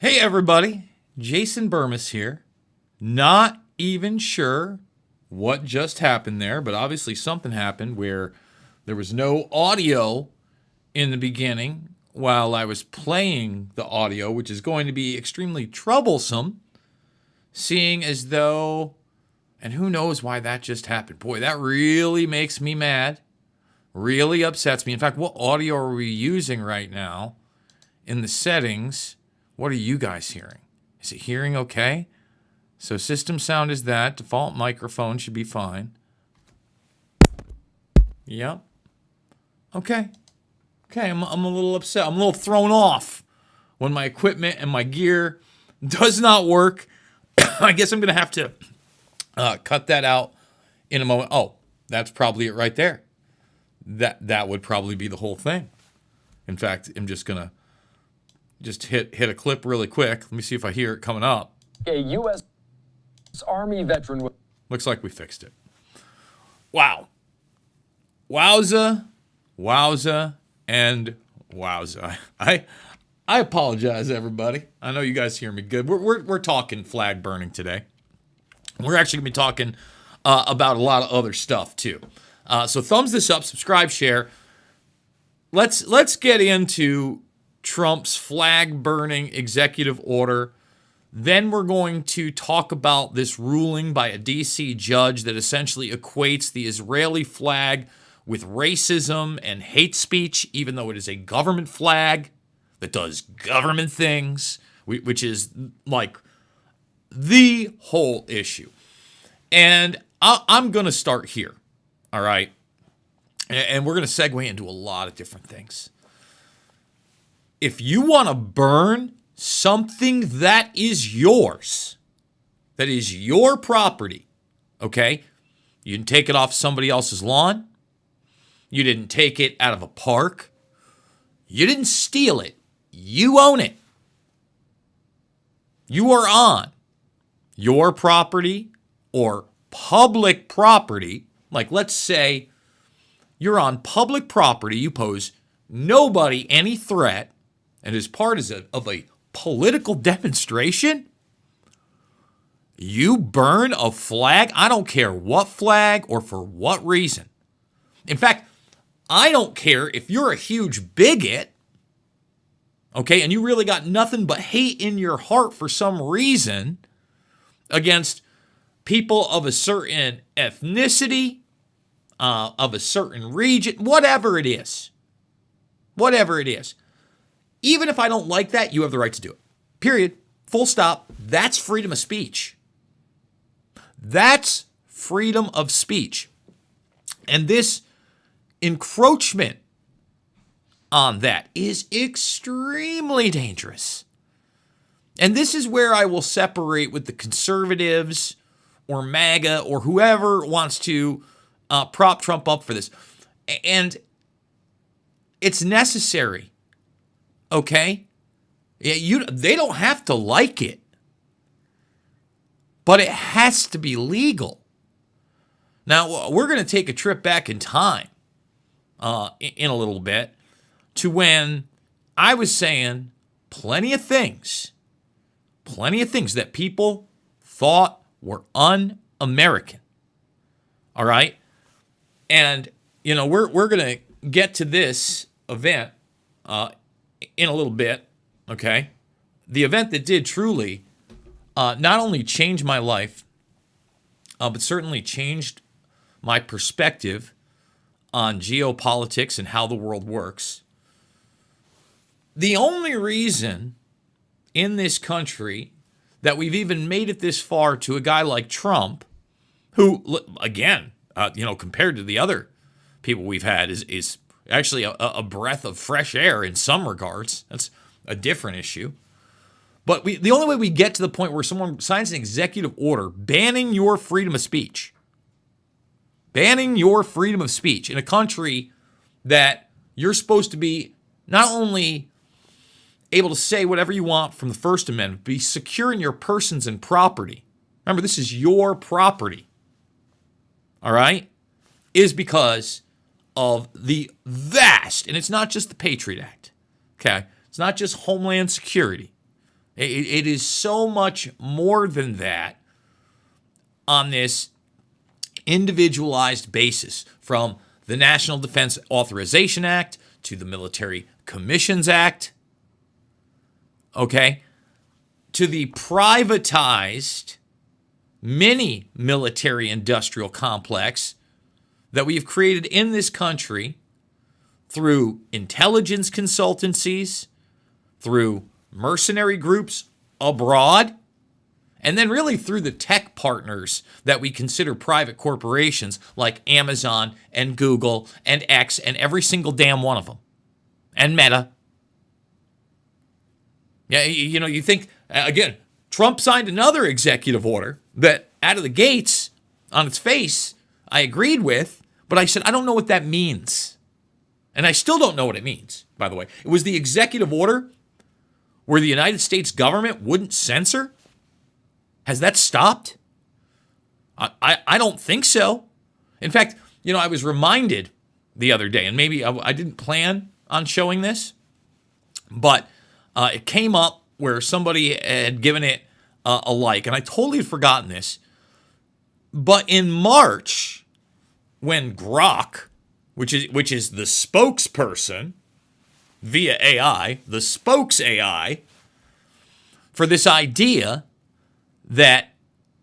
Hey everybody, Jason Bermas here. Not even sure what just happened there, but obviously something happened where there was no audio in the beginning while I was playing the audio, which is going to be extremely troublesome, seeing as though, and who knows why that just happened. Boy, that really makes me mad, really upsets me. In fact, what audio are we using right now in the settings? What are you guys hearing? Is it hearing okay? So system sound is that. Default microphone should be fine. Yep. Okay. Okay, I'm a little upset. I'm a little thrown off when my equipment and my gear does not work. I guess I'm going to have to cut that out in a moment. Oh, that's probably it right there. That would probably be the whole thing. In fact, I'm just going to hit a clip really quick. Let me see if I hear it coming up. A U.S. Army veteran. Looks like we fixed it. Wow. Wowza, wowza, and wowza. I apologize, everybody. I know you guys hear me good. We're talking flag burning today. We're actually going to be talking about a lot of other stuff, too. So thumbs this up, subscribe, share. Let's get into Trump's flag-burning executive order. Then we're going to talk about this ruling by a D.C. judge that essentially equates the Israeli flag with racism and hate speech, even though it is a government flag that does government things, which is like the whole issue. And I'm going to start here, all right? And we're going to segue into a lot of different things. If you want to burn something that is yours, that is your property, okay? You didn't take it off somebody else's lawn. You didn't take it out of a park. You didn't steal it. You own it. You are on your property or public property. Like, let's say you're on public property. You pose nobody any threat. And as part of a political demonstration, you burn a flag. I don't care what flag or for what reason. In fact, I don't care if you're a huge bigot, okay, and you really got nothing but hate in your heart for some reason against people of a certain ethnicity, of a certain region, whatever it is. Whatever it is. Even if I don't like that, you have the right to do it. Period. Full stop. That's freedom of speech. That's freedom of speech. And this encroachment on that is extremely dangerous. And this is where I will separate with the conservatives or MAGA or whoever wants to prop Trump up for this. And it's necessary. Okay? Yeah, they don't have to like it. But it has to be legal. Now, we're going to take a trip back in time in a little bit to when I was saying plenty of things that people thought were un-American. All right? And, you know, we're going to get to this event in a little bit, okay? The event that did truly not only change my life, but certainly changed my perspective on geopolitics and how the world works. The only reason in this country that we've even made it this far to a guy like Trump, who, again, compared to the other people we've had, is actually a breath of fresh air in some regards. That's a different issue. But the only way we get to the point where someone signs an executive order banning your freedom of speech, banning your freedom of speech in a country that you're supposed to be not only able to say whatever you want from the First Amendment, be secure in your persons and property. Remember, this is your property. All right? Is because of the vast, and it's not just the Patriot Act, okay? It's not just Homeland Security. It is so much more than that on this individualized basis, from the National Defense Authorization Act to the Military Commissions Act, okay, to the privatized mini military industrial complex that we have created in this country through intelligence consultancies, through mercenary groups abroad, and then really through the tech partners that we consider private corporations like Amazon and Google and X and every single damn one of them, and Meta. Yeah, you know, you think, again, Trump signed another executive order that out of the gates, on its face, I agreed with, but I said, I don't know what that means. And I still don't know what it means, by the way. It was the executive order where the United States government wouldn't censor. Has that stopped? I don't think so. In fact, you know, I was reminded the other day, and maybe I didn't plan on showing this, but it came up where somebody had given it a like, and I totally had forgotten this. But in March, when Grok, which is the spokesperson via AI, the spokes AI, for this idea that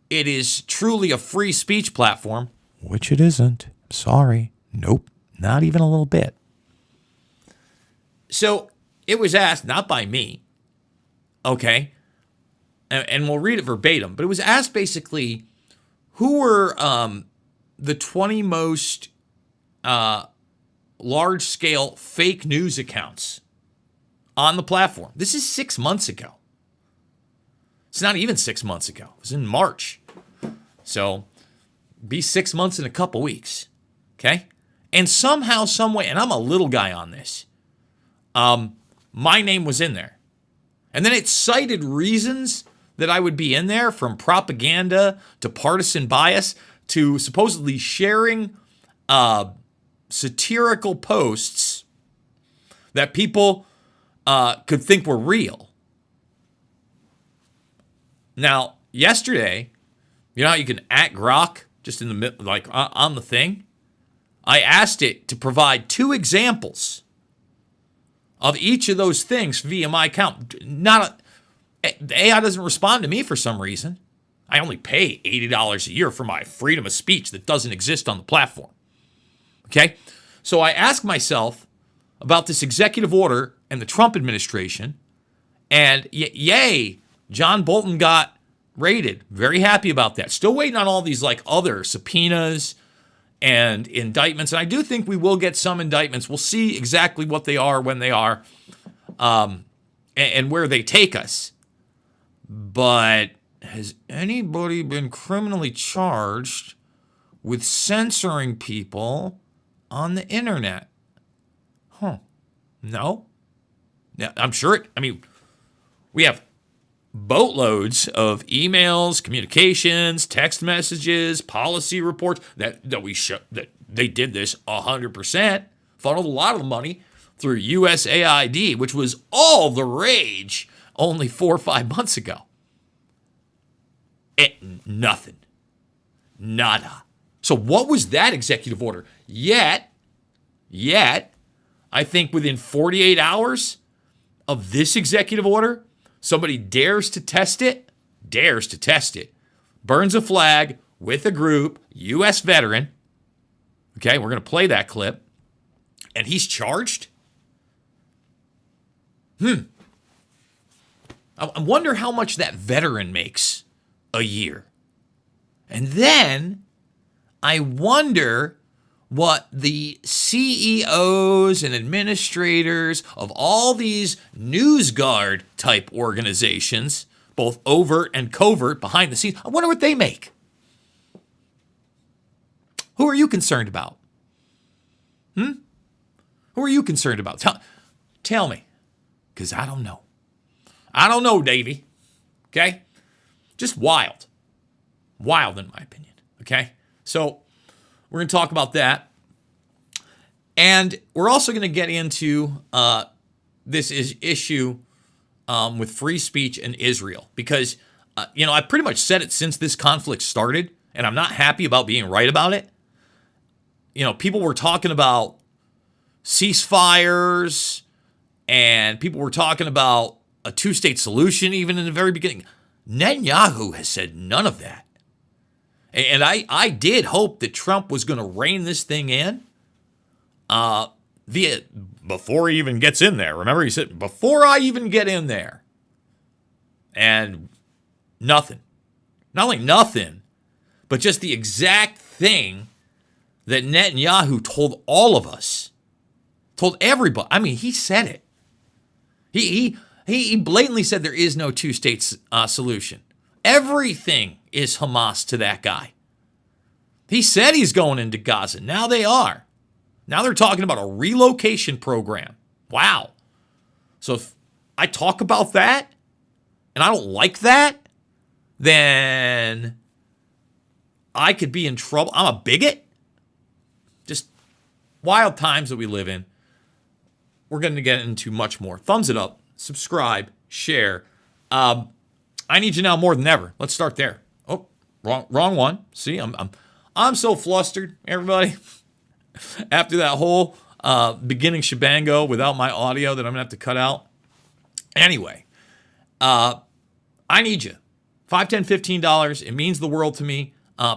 it is truly a free speech platform, which it isn't. Sorry. Nope. Not even a little bit. So it was asked, not by me, okay, and we'll read it verbatim, but it was asked basically, who were the 20 most large-scale fake news accounts on the platform? This is 6 months ago. It's not even 6 months ago. It was in March. So be 6 months in a couple weeks, okay? And somehow, some way, and I'm a little guy on this, my name was in there. And then it cited reasons that I would be in there, from propaganda to partisan bias to supposedly sharing satirical posts that people could think were real. Now, yesterday, you know how you can @ Grok just in the middle, like on the thing? I asked it to provide 2 examples of each of those things via my account. The AI doesn't respond to me for some reason. I only pay $80 a year for my freedom of speech that doesn't exist on the platform. Okay? So I asked myself about this executive order and the Trump administration, and yay, John Bolton got raided. Very happy about that. Still waiting on all these like other subpoenas and indictments, and I do think we will get some indictments. We'll see exactly what they are, when they are, and where they take us. But has anybody been criminally charged with censoring people on the internet? No. Yeah, I'm sure we have boatloads of emails, communications, text messages, policy reports that they did this 100%, funneled a lot of the money through USAID, which was all the rage only 4 or 5 months ago. Nothing. Nada. So what was that executive order? Yet, I think within 48 hours of this executive order, somebody dares to test it, burns a flag with a group, U.S. veteran. Okay, we're going to play that clip. And he's charged? I wonder how much that veteran makes a year. And then I wonder what the CEOs and administrators of all these NewsGuard type organizations, both overt and covert behind the scenes, I wonder what they make. Who are you concerned about? Who are you concerned about? Tell me, because I don't know. I don't know, Davey. Okay? Just wild. Wild, in my opinion. Okay? So, we're going to talk about that. And we're also going to get into this issue with free speech in Israel because, I pretty much said it since this conflict started, and I'm not happy about being right about it. People were talking about ceasefires, and people were talking about a two-state solution even in the very beginning. Netanyahu has said none of that. And I did hope that Trump was going to rein this thing in before he even gets in there. Remember, he said, before I even get in there. And nothing. Not only nothing, but just the exact thing that Netanyahu told all of us. Told everybody. I mean, he said it. He blatantly said there is no two-state solution. Everything is Hamas to that guy. He said he's going into Gaza. Now they are. Now they're talking about a relocation program. Wow. So if I talk about that and I don't like that, then I could be in trouble. I'm a bigot. Just wild times that we live in. We're going to get into much more. Thumbs it up, subscribe, share. I need you now more than ever. Let's start there. Oh, wrong one. See, I'm so flustered, everybody. After that whole beginning shebango without my audio that I'm gonna have to cut out. Anyway, I need you. $5, $10, $15. It means the world to me.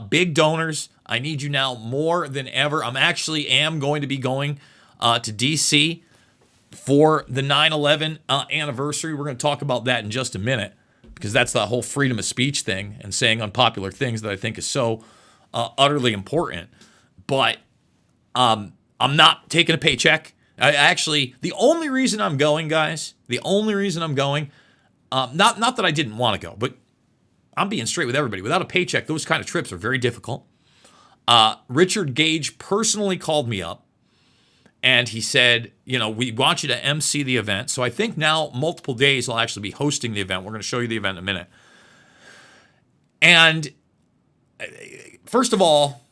Big donors. I need you now more than ever. am going to be going to DC for the 9/11 anniversary. We're going to talk about that in just a minute because that's the whole freedom of speech thing and saying unpopular things that I think is so utterly important. But I'm not taking a paycheck. The only reason I'm going, guys, not that I didn't want to go, but I'm being straight with everybody. Without a paycheck, those kind of trips are very difficult. Richard Gage personally called me up. And he said, we want you to MC the event. So I think now multiple days I'll actually be hosting the event. We're going to show you the event in a minute. And first of all,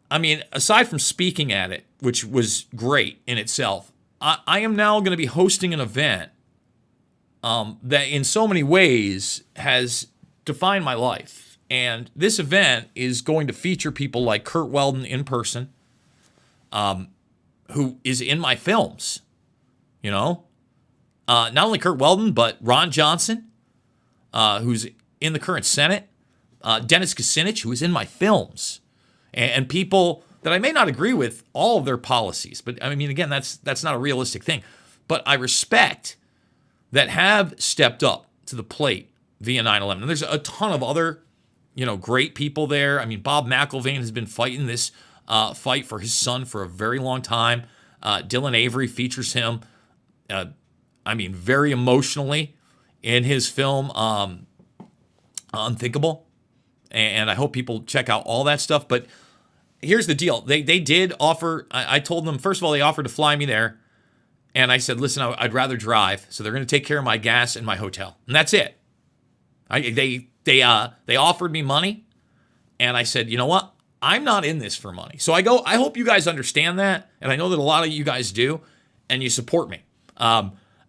aside from speaking at it, which was great in itself, I am now going to be hosting an event that in so many ways has defined my life. And this event is going to feature people like Kurt Weldon in person, who is in my films, not only Kurt Weldon, but Ron Johnson, who's in the current Senate, Dennis Kucinich, who is in my films, and people that I may not agree with all of their policies. But again, that's not a realistic thing. But I respect that have stepped up to the plate via 9/11. And there's a ton of other, great people there. Bob McIlvaine has been fighting this fight for his son for a very long time. Dylan Avery features him, very emotionally in his film Unthinkable. And I hope people check out all that stuff. But here's the deal. They did offer, I told them, first of all, they offered to fly me there. And I said, listen, I'd rather drive. So they're going to take care of my gas and my hotel. And that's it. They offered me money. And I said, you know what? I'm not in this for money. So I hope you guys understand that. And I know that a lot of you guys do. And you support me.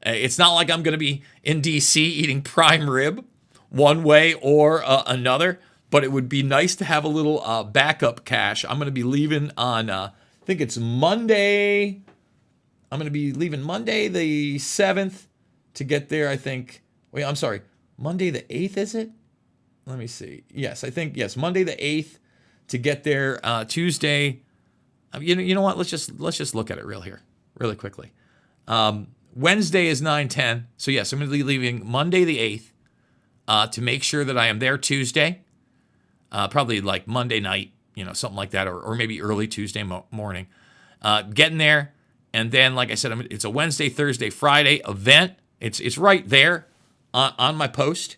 It's not like I'm going to be in DC eating prime rib one way or another. But it would be nice to have a little backup cash. I'm going to be leaving on, I think it's Monday. I'm going to be leaving Monday the 7th to get there, I think. Wait, I'm sorry. Monday the 8th, is it? Let me see. Yes, Monday the 8th to get there. Tuesday. You know what? Let's just look at it really quickly. Wednesday is 9/10. So yes, I'm going to be leaving Monday the 8th to make sure that I am there Tuesday. Probably like Monday night, something like that, or maybe early Tuesday morning. Getting there, and then, like I said, it's a Wednesday, Thursday, Friday event. It's right there on my post.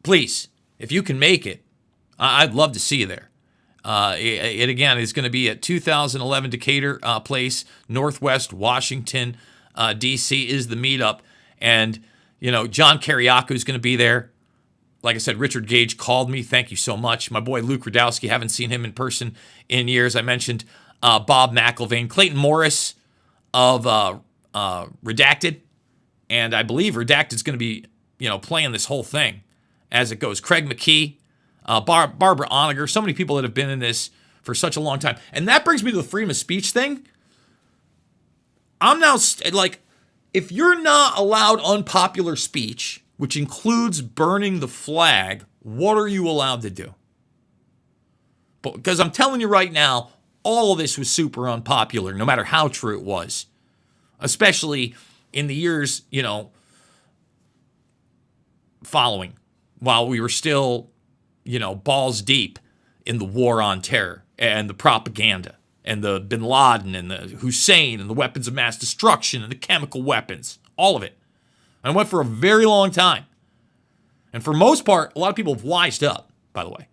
Please, if you can make it, I'd love to see you there. It again is going to be at 2011 Decatur Place, Northwest Washington, D.C. is the meetup, and John Kiriakou is going to be there. Like I said, Richard Gage called me. Thank you so much. My boy Luke Radowski, haven't seen him in person in years. I mentioned Bob McIlvaine, Clayton Morris of Redacted, and I believe Redacted's going to be, playing this whole thing as it goes. Craig McKee, Barbara Oniger, so many people that have been in this for such a long time. And that brings me to the freedom of speech thing. I'm now, if you're not allowed unpopular speech, which includes burning the flag, what are you allowed to do? Because I'm telling you right now, all of this was super unpopular, no matter how true it was. Especially in the years, following, while we were still, balls deep in the war on terror and the propaganda and the bin Laden and the Hussein and the weapons of mass destruction and the chemical weapons, all of it. And it went for a very long time. And for most part, a lot of people have wised up, by the way.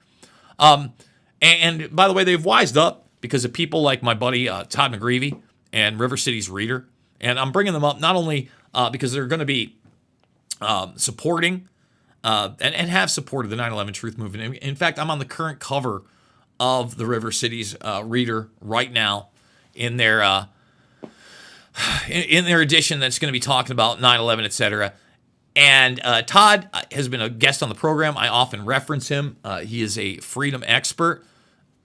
And by the way, they've wised up because of people like my buddy Todd McGreevy and River City's Reader. And I'm bringing them up not only because they're going to be supporting and have supported the 9/11 Truth Movement. In fact, I'm on the current cover of the River City's Reader right now in their edition that's going to be talking about 9/11, etc. And Todd has been a guest on the program. I often reference him. He is a freedom expert.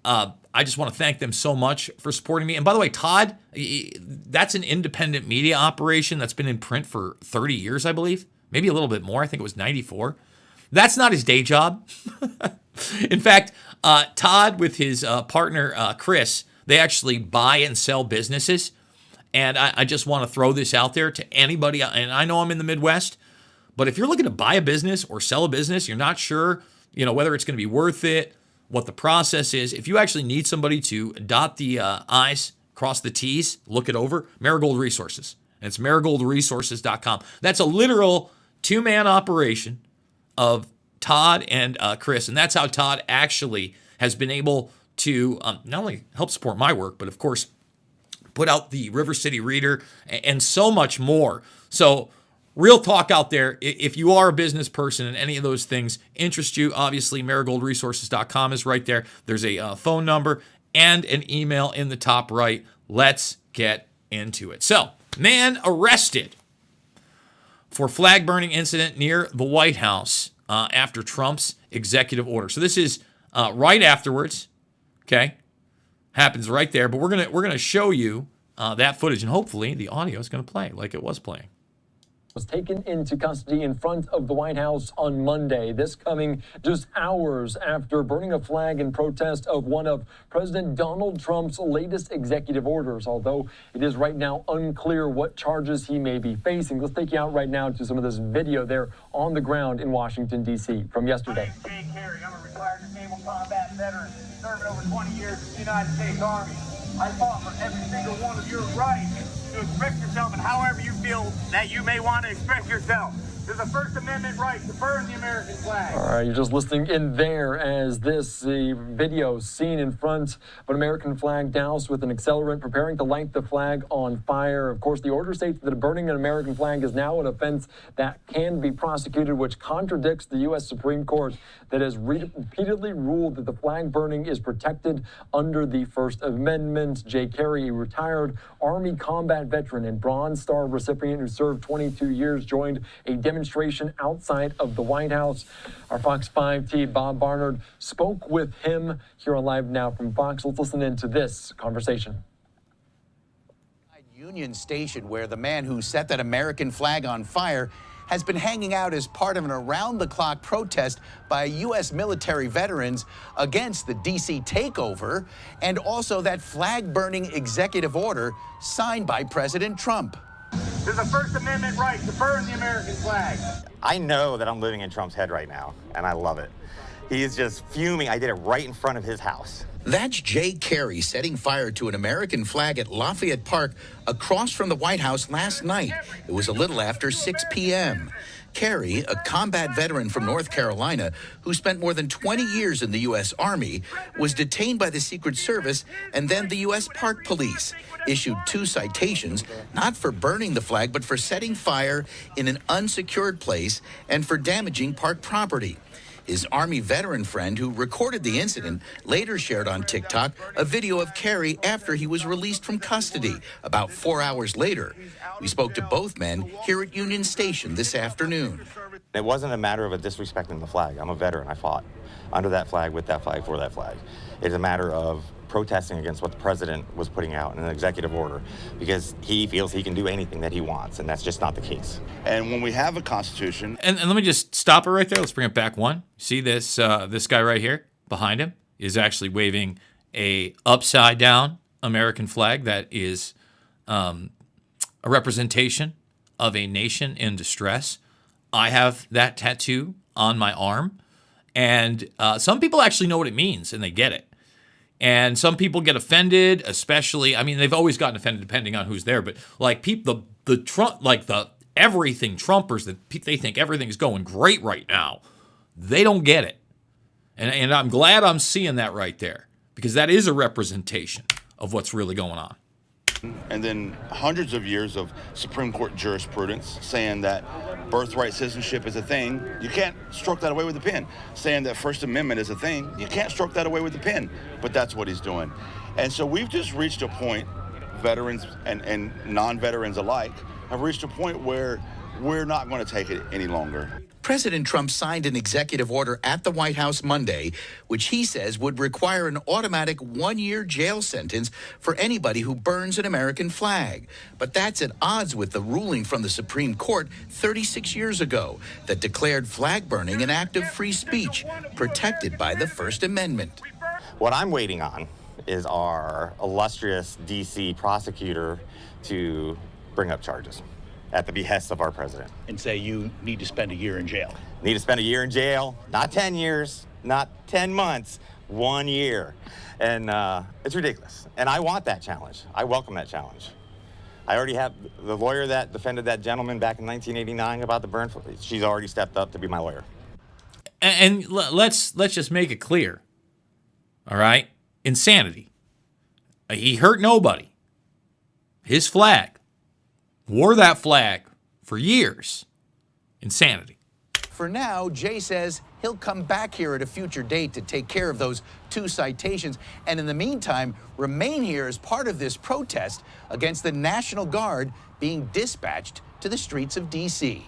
I just want to thank them so much for supporting me. And by the way, Todd, that's an independent media operation that's been in print for 30 years, I believe. Maybe a little bit more. I think it was 94. That's not his day job. In fact, Todd with his partner, Chris, they actually buy and sell businesses. And I just want to throw this out there to anybody. And I know I'm in the Midwest, but if you're looking to buy a business or sell a business, you're not sure, whether it's going to be worth it, what the process is. If you actually need somebody to dot the I's, cross the T's, look it over, Marigold Resources. And it's marigoldresources.com. That's a literal two-man operation of Todd and Chris. And that's how Todd actually has been able to not only help support my work, but of course, put out the River City Reader and so much more. So real talk out there. If you are a business person and any of those things interest you, obviously marigoldresources.com is right there. There's a phone number and an email in the top right. Let's get into it. So, man arrested for flag burning incident near the White House after Trump's executive order. So this is right afterwards. Okay, happens right there. But we're gonna show you that footage, and hopefully the audio is gonna play like it was playing. Was taken into custody in front of the White House on Monday. This coming just hours after burning a flag in protest of one of President Donald Trump's latest executive orders, although it is right now unclear what charges he may be facing. Let's take you out right now to some of this video there on the ground in Washington, D.C. from yesterday. My name's Jay Carey. I'm a retired disabled combat veteran, serving over 20 years in the United States Army. I fought for every single one of your rights to express yourself and however you feel that you may want to express yourself. There's a First Amendment right to burn the American flag. All right, you're just listening in there as this video seen in front of an American flag doused with an accelerant, preparing to light the flag on fire. Of course, the order states that burning an American flag is now an offense that can be prosecuted, which contradicts the U.S. Supreme Court that has repeatedly ruled that the flag burning is protected under the First Amendment. Jay Carey, a retired Army combat veteran and Bronze Star recipient who served 22 years, joined a demonstration outside of the White House. Our Fox 5 Bob Barnard spoke with him here on Live Now from Fox. Let's listen into this conversation. Union Station, where the man who set that American flag on fire has been hanging out as part of an around-the-clock protest by U.S. military veterans against the D.C. takeover and also that flag-burning executive order signed by President Trump. There's a First Amendment right to burn the American flag. I know that I'm living in Trump's head right now, and I love it. He is just fuming. I did it right in front of his house. That's Jay Carey setting fire to an American flag at Lafayette Park across from the White House last night. It was a little after 6 p.m. Carey, a combat veteran from North Carolina who spent more than 20 years in the U.S. Army, was detained by the Secret Service and then the U.S. Park Police, issued 2 citations, not for burning the flag, but for setting fire in an unsecured place and for damaging park property. His Army veteran friend who recorded the incident later shared on TikTok a video of Kerry after he was released from custody about 4 hours later. We spoke to both men here at Union Station this afternoon. It wasn't a matter of disrespecting the flag. I'm a veteran. I fought under that flag, with that flag, for that flag. It's a matter of protesting against what the president was putting out in an executive order, because he feels he can do anything that he wants, and that's just not the case. And when we have a constitution... And let me just stop it right there. Let's bring it back one. See this this guy right here behind him is actually waving a upside down American flag that is a representation of a nation in distress. I have that tattoo on my arm, and some people actually know what it means and they get it. And some people get offended, especially, I mean, they've always gotten offended depending on who's there, but like people, the Trump, like the everything Trumpers that they think everything's going great right now, they don't get it. And I'm glad I'm seeing that right there, because that is a representation of what's really going on. And then hundreds of years of Supreme Court jurisprudence saying that birthright citizenship is a thing. You can't stroke that away with a pen. Saying that First Amendment is a thing. You can't stroke that away with a pen. But that's what he's doing. And so we've just reached a point, veterans and non-veterans alike, have reached a point where we're not going to take it any longer. President Trump signed an executive order at the White House Monday, which he says would require an automatic 1-year jail sentence for anybody who burns an American flag. But that's at odds with the ruling from the Supreme Court 36 years ago that declared flag burning an act of free speech protected by the First Amendment. What I'm waiting on is our illustrious D.C. prosecutor to bring up charges at the behest of our president. And say you need to spend a year in jail. Need to spend a year in jail, not 10 years, not 10 months, 1 year. And it's ridiculous. And I want that challenge. I welcome that challenge. I already have the lawyer that defended that gentleman back in 1989 about the burn. She's already stepped up to be my lawyer. And let's just make it clear. All right? Insanity. He hurt nobody. His flag. Wore that flag for years. Insanity. For now, Jay says he'll come back here at a future date to take care of those 2 citations, and in the meantime, remain here as part of this protest against the National Guard being dispatched to the streets of D.C.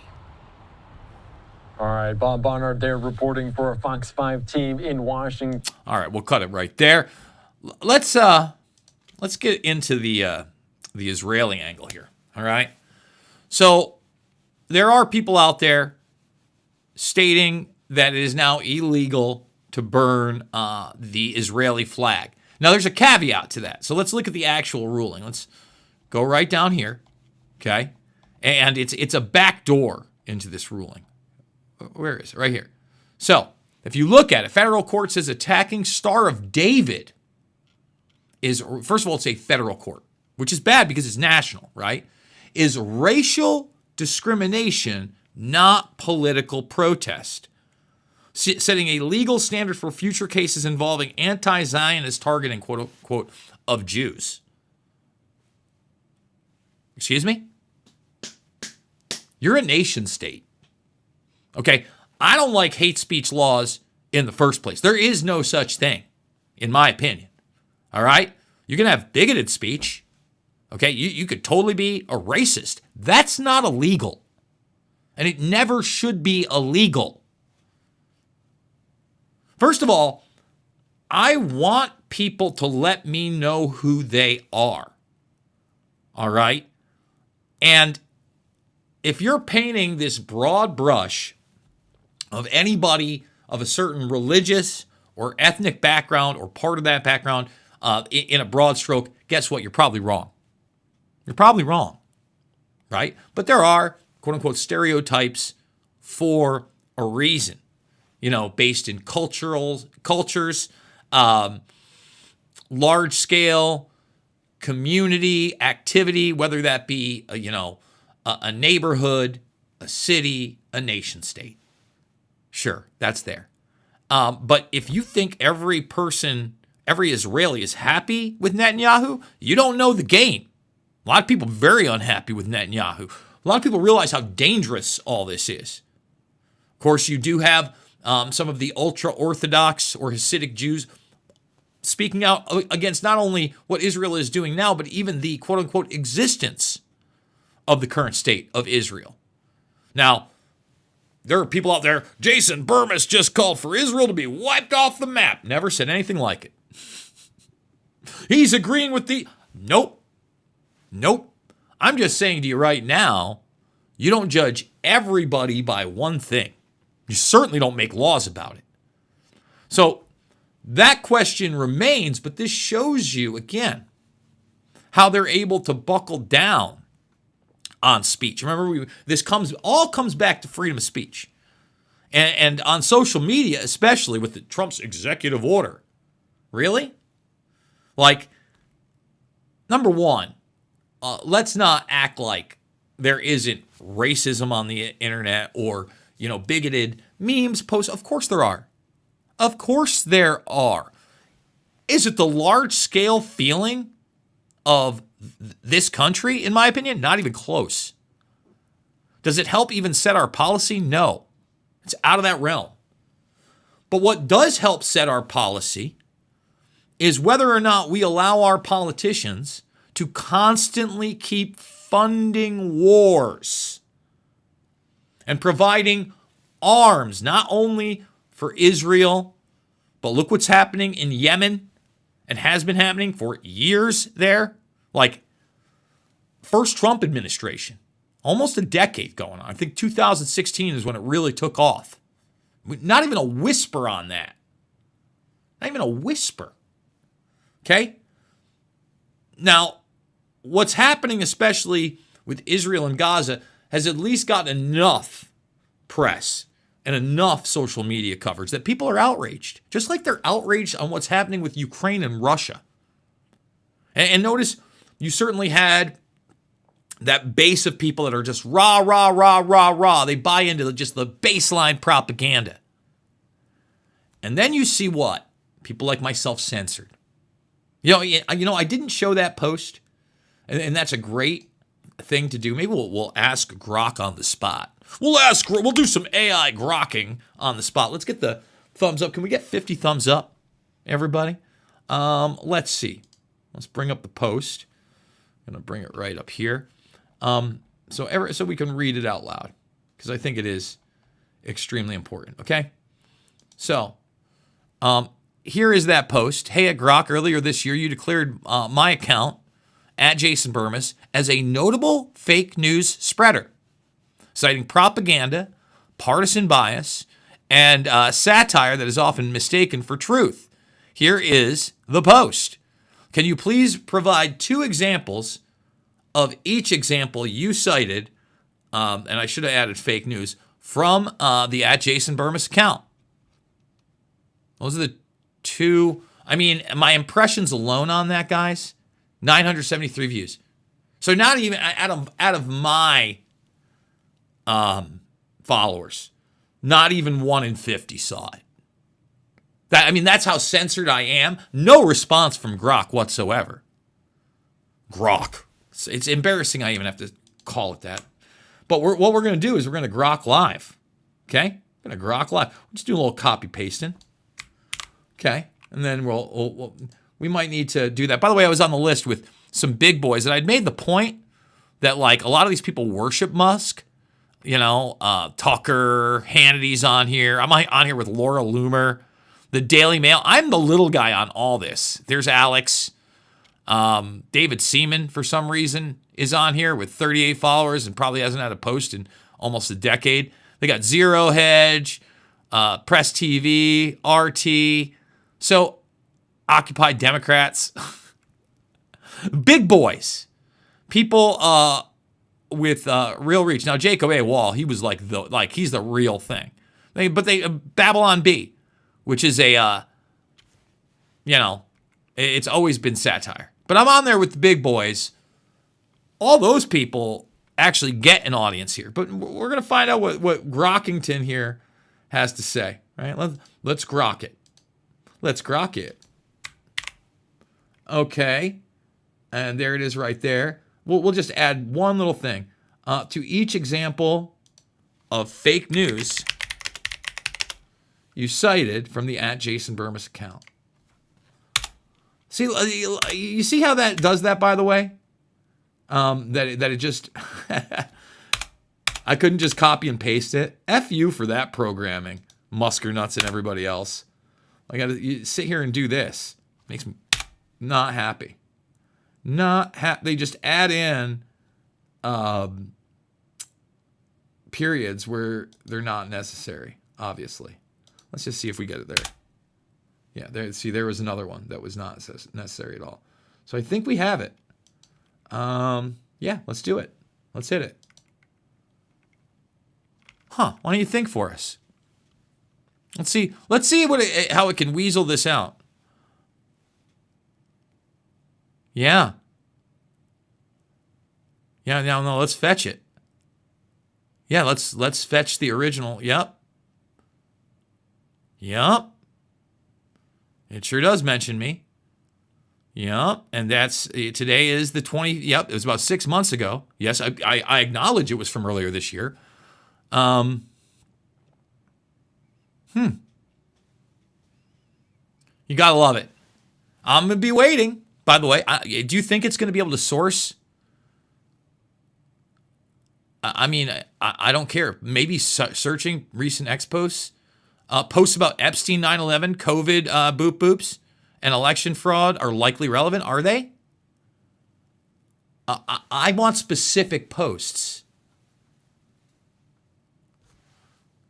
All right, Bob Barnard there reporting for our Fox 5 team in Washington. All right, we'll cut it right there. Let's get into the Israeli angle here. All right. So there are people out there stating that it is now illegal to burn the Israeli flag. Now, there's a caveat to that. So let's look at the actual ruling. Let's go right down here. Okay. And it's a back door into this ruling. Where is it? Right here. So if you look at it, federal court says attacking Star of David is, first of all, it's a federal court, which is bad because it's national, right? Is racial discrimination, not political protest, setting a legal standard for future cases involving anti-Zionist targeting, quote unquote, of Jews. Excuse me? You're a nation state. Okay? I don't like hate speech laws in the first place. There is no such thing, in my opinion. All right? You can have bigoted speech. Okay, you could totally be a racist. That's not illegal. And it never should be illegal. First of all, I want people to let me know who they are. All right? And if you're painting this broad brush of anybody of a certain religious or ethnic background or part of that background in a broad stroke, guess what? You're probably wrong. You're probably wrong, right? But there are, quote unquote, stereotypes for a reason, based in cultures, large scale community activity, whether that be, a neighborhood, a city, a nation state. Sure, that's there. But if you think every Israeli is happy with Netanyahu, you don't know the game. A lot of people very unhappy with Netanyahu. A lot of people realize how dangerous all this is. Of course, you do have some of the ultra-Orthodox or Hasidic Jews speaking out against not only what Israel is doing now, but even the quote-unquote existence of the current state of Israel. Now, there are people out there, Jason Bermas just called for Israel to be wiped off the map. Never said anything like it. He's agreeing with the... Nope. I'm just saying to you right now, you don't judge everybody by one thing. You certainly don't make laws about it. So that question remains, but this shows you, again, how they're able to buckle down on speech. Remember, this all comes back to freedom of speech. And on social media, especially with Trump's executive order. Really? Like, number one, let's not act like there isn't racism on the internet or, bigoted memes, posts. Of course there are. Of course there are. Is it the large-scale feeling of this country, in my opinion? Not even close. Does it help even set our policy? No. It's out of that realm. But what does help set our policy is whether or not we allow our politicians to constantly keep funding wars and providing arms, not only for Israel, but look what's happening in Yemen and has been happening for years there. Like, first Trump administration, almost a decade going on. I think 2016 is when it really took off. Not even a whisper on that. Not even a whisper. Okay? Now, what's happening, especially with Israel and Gaza, has at least gotten enough press and enough social media coverage that people are outraged. Just like they're outraged on what's happening with Ukraine and Russia. And notice, you certainly had that base of people that are just rah, rah, rah, rah, rah. They buy into just the baseline propaganda. And then you see what? People like myself censored. I didn't show that post, and that's a great thing to do. Maybe we'll ask Grok on the spot. We'll do some AI grokking on the spot. Let's get the thumbs up. Can we get 50 thumbs up, everybody? Let's see. Let's bring up the post. I'm going to bring it right up here. So we can read it out loud, because I think it is extremely important. Okay? So, here is that post. Hey, at Grok, earlier this year, you declared my account, at Jason Bermas, as a notable fake news spreader, citing propaganda, partisan bias, and satire that is often mistaken for truth. Here is the post. Can you please provide 2 examples of each example you cited, and I should have added fake news, from the at Jason Bermas account? Those are the 2. I mean, my impressions alone on that, guys, 973 views. So not even out of my followers, not even 1 in 50 saw it. That's how censored I am. No response from Grok whatsoever. Grok. It's embarrassing I even have to call it that. But what we're going to do is we're going to Grok live. Okay? We're going to Grok live. We'll just do a little copy pasting. Okay? And then we might need to do that. By the way, I was on the list with some big boys, and I'd made the point that, like, a lot of these people worship Musk. Tucker, Hannity's on here. I'm on here with Laura Loomer, the Daily Mail. I'm the little guy on all this. There's Alex. David Seaman, for some reason, is on here with 38 followers and probably hasn't had a post in almost a decade. They got Zero Hedge, Press TV, RT. So, Occupy Democrats. Big boys. People with real reach. Now, Jacob A. Wall, he was he's the real thing. Babylon Bee, which is it's always been satire. But I'm on there with the big boys. All those people actually get an audience here. But we're going to find out what Grockington here has to say. Right? Let's grok it. Let's grok it. Okay. And there it is right there. We'll just add one little thing. To each example of fake news you cited from the @JasonBermas account. See, you see how that does that, by the way? That it just... I couldn't just copy and paste it. F you for that programming, Musker Nuts and everybody else. I got to sit here and do this. Makes me not happy. They just add in periods where they're not necessary, obviously. Let's just see if we get it there. Yeah, there was another one that was not necessary at all. So I think we have it. Yeah, let's do it. Let's hit it. Huh, why don't you think for us? Let's see how it can weasel this out. Yeah. Yeah, no, let's fetch it. Yeah, let's fetch the original. Yep. It sure does mention me. Yep, and today is the 20. Yep, it was about 6 months ago. Yes, I acknowledge it was from earlier this year. You gotta love it. I'm gonna be waiting. By the way, do you think it's gonna be able to source? I mean, I don't care. Maybe searching recent X posts, posts about Epstein, 9/11, COVID, boops, and election fraud are likely relevant. Are they? I want specific posts.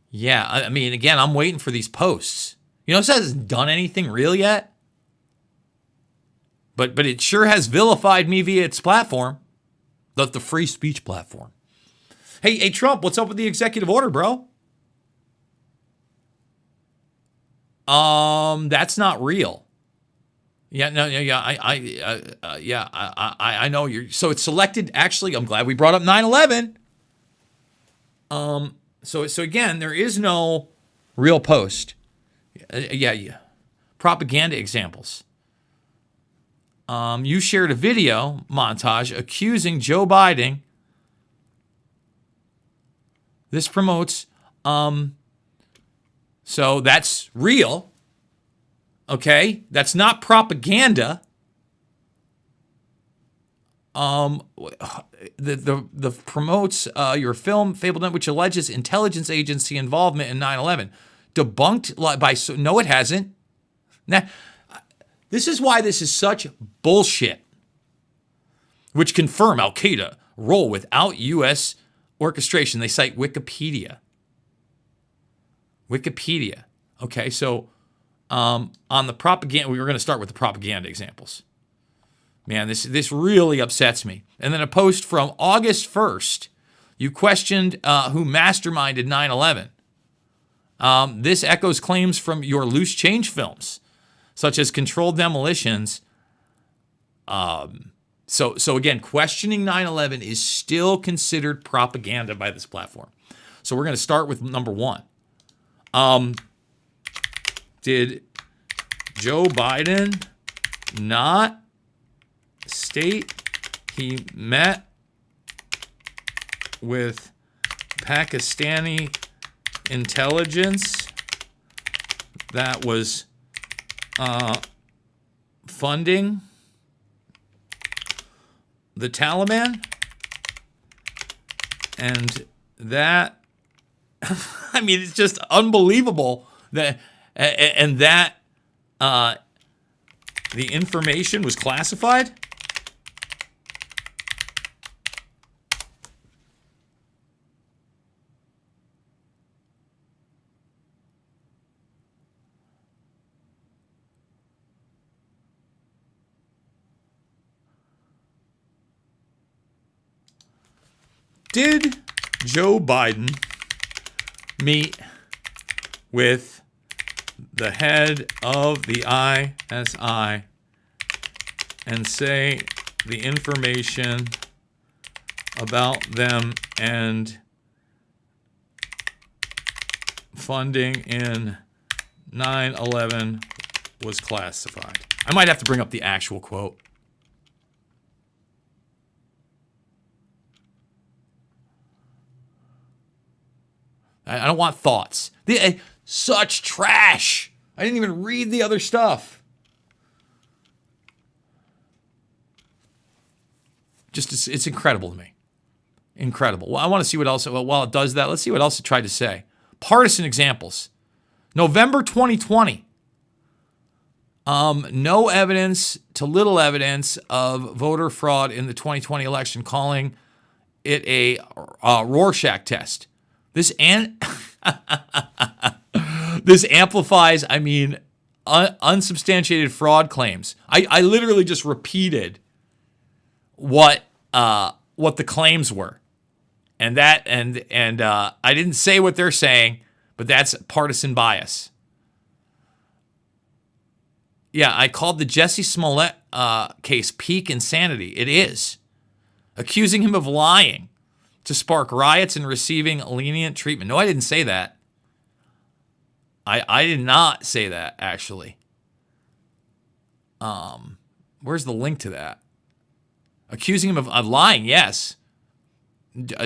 Yeah, I mean, again, I'm waiting for these posts. You know, it hasn't done anything real yet. But it sure has vilified me via its platform. The free speech platform. Hey, Trump, what's up with the executive order, bro? That's not real. Yeah, no, yeah, I know you're. So it's selected. Actually, I'm glad we brought up 9/11. So again, there is no real post. Yeah. Propaganda examples. You shared a video montage accusing Joe Biden. This promotes. So that's real. Okay, that's not propaganda. The promotes your film Fablenet, which alleges intelligence agency involvement in 9/11. Debunked by no, it hasn't. Now, this is why this is such bullshit. Which confirm Al Qaeda role without U.S. orchestration. They cite Wikipedia. Okay, so on the propaganda, we were going to start with the propaganda examples. Man, this really upsets me. And then a post from August 1st, you questioned who masterminded 9/11. This echoes claims from your loose change films, such as Controlled Demolitions. So again, questioning 9/11 is still considered propaganda by this platform. So we're going to start with number one. Did Joe Biden not state he met with Pakistani intelligence that was funding the Taliban? And that, I mean, it's just unbelievable that, and that the information was classified? Did Joe Biden meet with the head of the ISI and say the information about them and funding in 9/11 was classified? I might have to bring up the actual quote. I don't want thoughts. Such trash. I didn't even read the other stuff. Just, it's incredible to me. Incredible. Well, I want to see what else, while it does that, let's see what else it tried to say. Partisan examples. November 2020. No evidence to little evidence of voter fraud in the 2020 election, calling it a Rorschach test. This this amplifies, unsubstantiated fraud claims. I literally just repeated what the claims were, and I didn't say what they're saying, but that's partisan bias. Yeah, I called the Jussie Smollett case peak insanity. It is. Accusing him of lying to spark riots and receiving lenient treatment. No, I didn't say that. I did not say that, actually. Where's the link to that? Accusing him of lying, yes.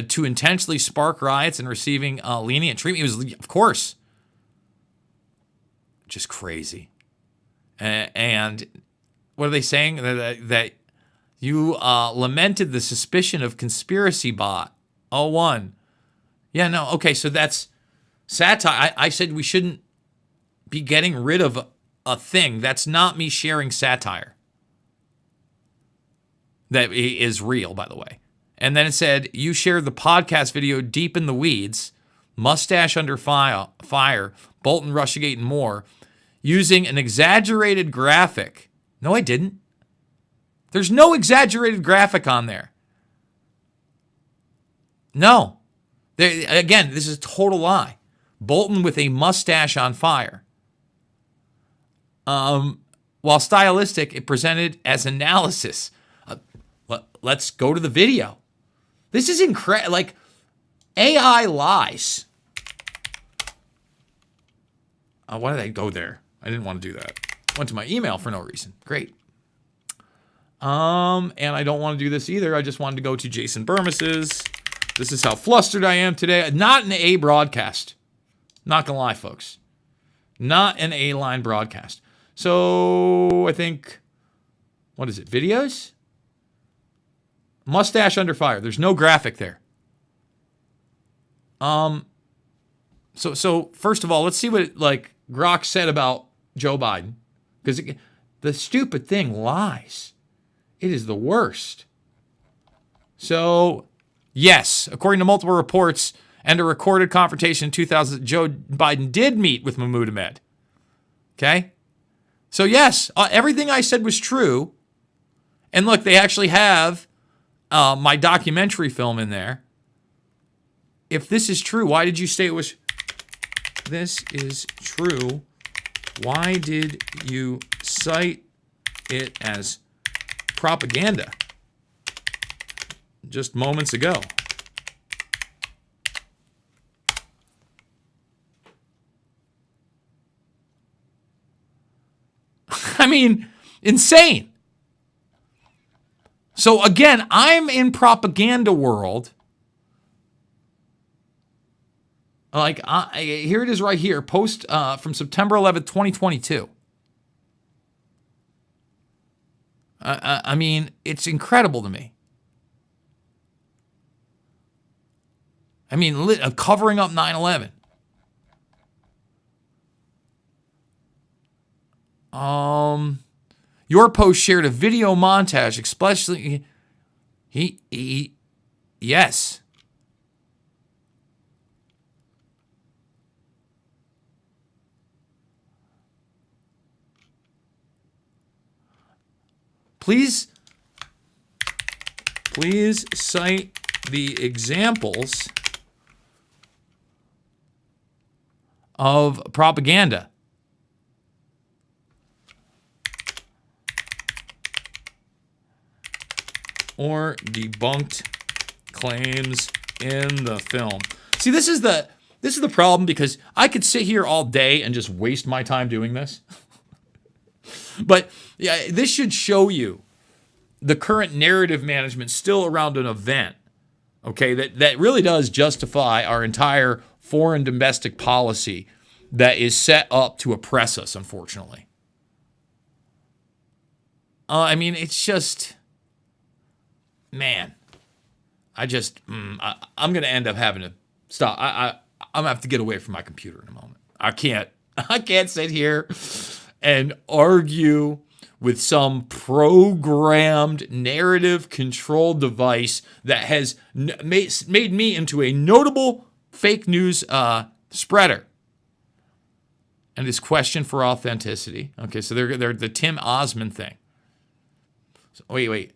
To intentionally spark riots and receiving lenient treatment. He was, of course, just crazy. And what are they saying? That you lamented the suspicion of conspiracy bot. 01. Yeah, no, okay, so that's satire. I said we shouldn't be getting rid of a thing. That's not me sharing satire. That is real, by the way. And then it said, you shared the podcast video Deep in the Weeds, Mustache Under Fire, Bolton, Russiagate, and more, using an exaggerated graphic. No, I didn't. There's no exaggerated graphic on there. No. Again, this is a total lie. Bolton with a mustache on fire. While stylistic, it presented as analysis. Let's go to the video. This is incredible. Like, AI lies. Why did I go there? I didn't want to do that. Went to my email for no reason. Great. And I don't want to do this either. I just wanted to go to Jason Bermas's. This is how flustered I am today. Not an A broadcast. Not gonna lie, folks. Not an A-line broadcast. So I think, what is it? Videos? Mustache Under Fire. There's no graphic there. So first of all, let's see what Grok said about Joe Biden, because the stupid thing lies. It is the worst. So, yes, according to multiple reports and a recorded confrontation in 2000, Joe Biden did meet with Mahmoud Ahmed. Okay? So, yes, everything I said was true. And look, they actually have my documentary film in there. If this is true, why did you say it was... This is true. Why did you cite it as propaganda just moments ago? I mean, insane. So again, I'm in propaganda world. Here it is right here. Post from September 11th, 2022. I mean, it's incredible to me. I mean, covering up 9/11. Your post shared a video montage, especially yes. Please cite the examples of propaganda. Or debunked claims in the film. See, this is the problem, because I could sit here all day and just waste my time doing this. But yeah, this should show you the current narrative management still around an event, okay, that really does justify our entire foreign domestic policy that is set up to oppress us, unfortunately. I mean, it's just, man, I'm going to end up having to stop. I'm going to have to get away from my computer in a moment. I can't sit here and argue with some programmed narrative control device that has made me into a notable fake news spreader. And this question for authenticity. Okay, so they're the Tim Osmond thing. So, wait.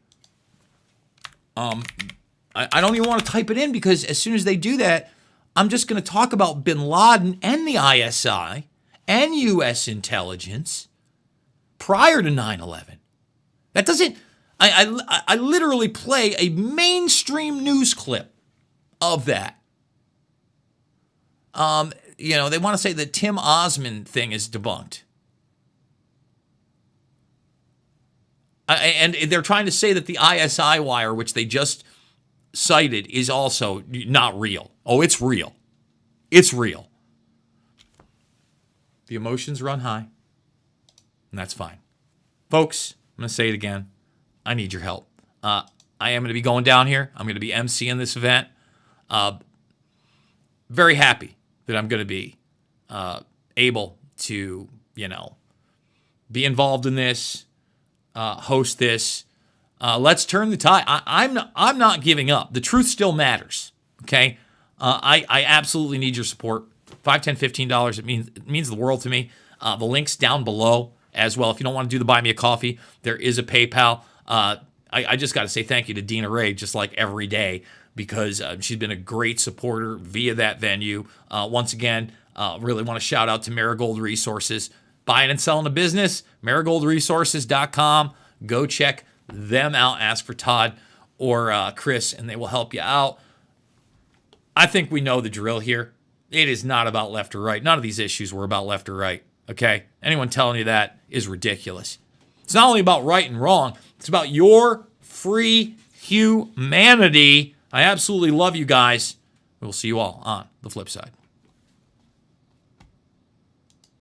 I don't even want to type it in because as soon as they do that, I'm just going to talk about bin Laden and the ISI and U.S. intelligence prior to 9/11. That doesn't. I literally play a mainstream news clip of that. They want to say the Tim Osmond thing is debunked. And they're trying to say that the ISI wire, which they just cited, is also not real. Oh, it's real. It's real. The emotions run high, and that's fine. Folks, I'm going to say it again. I need your help. I am going to be going down here. I'm going to be emceeing this event. Very happy that I'm going to be able to, be involved in this, host this. Let's turn the tide. I'm not giving up. The truth still matters. Okay. I absolutely need your support. $5, $10, $15. It means the world to me. The link's down below as well. If you don't want to do the buy me a coffee, there is a PayPal. I just got to say thank you to Dina Ray, just like every day, because she's been a great supporter via that venue. Once again, really want to shout out to Marigold Resources. Buying and selling a business, marigoldresources.com. Go check them out. Ask for Todd or Chris, and they will help you out. I think we know the drill here. It is not about left or right. None of these issues were about left or right, okay? Anyone telling you that is ridiculous. It's not only about right and wrong. It's about your free humanity. I absolutely love you guys. We'll see you all on the flip side.